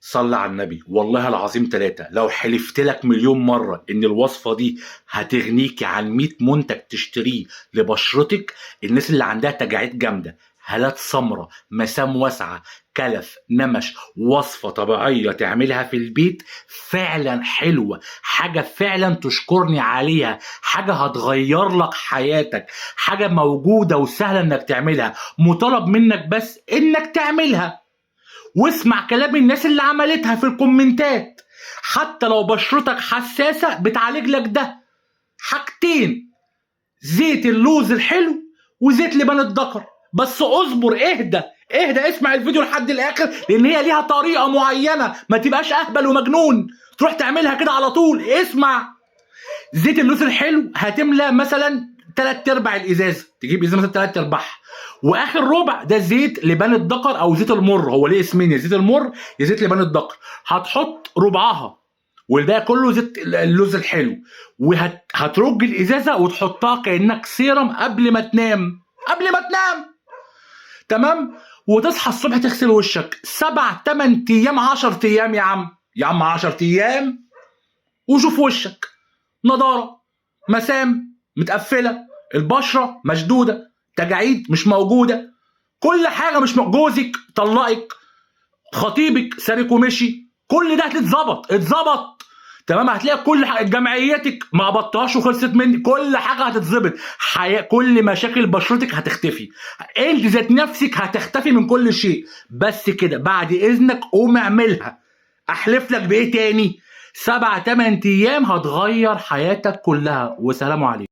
صلى على النبي، والله العظيم ثلاثة لو حلفت لك مليون مرة إن الوصفة دي هتغنيكي عن 100 منتج تشتريه لبشرتك. الناس اللي عندها تجاعيد جامدة، هالات سمراء، مسام واسعة، كلف، نمش، وصفة طبيعية تعملها في البيت فعلا حلوة، حاجة فعلا تشكرني عليها، حاجة هتغير لك حياتك، حاجة موجودة وسهلة إنك تعملها، مطالب منك بس إنك تعملها. واسمع كلام الناس اللي عملتها في الكومنتات. حتى لو بشرتك حساسة بتعالج لك ده حاجتين: زيت اللوز الحلو وزيت لبان الذكر. بس اصبر، اهدى اهدى، اسمع الفيديو لحد الاخر لان هي ليها طريقة معينة، ما تبقاش اهبل ومجنون تروح تعملها كده على طول. اسمع، زيت اللوز الحلو هتملى مثلا 3/4 الازازه، تجيب ازازه مثلا 3/4، واخر ربع ده زيت لبان الذكر او زيت المر. هو ليه اسمين، يا زيت المر يا زيت لبان الذكر. هتحط ربعها والباقي كله زيت اللوز الحلو، وهترج الازازه وتحطها كانك سيرم قبل ما تنام، قبل ما تنام. تمام. وتصحى الصبح تغسل وشك 7 8 ايام 10 ايام، يا عم 10 ايام، وشوف وشك نضاره، مسام متقفله، البشره مشدوده، تجاعيد مش موجوده، كل حاجه مش جوزك طلقك، خطيبك سابك ومشي، كل ده هتتظبط، اتظبط. تمام. هتلاقي كل حاجه، جمعيتك ما قبضتهاش وخلصت مني، كل حاجه هتتظبط، كل مشاكل بشرتك هتختفي، انت ذات نفسك هتختفي من كل شيء. بس كده، بعد اذنك قوم اعملها. احلف لك بايه تاني؟ 7 8 ايام هتغير حياتك كلها. وسلام عليكم.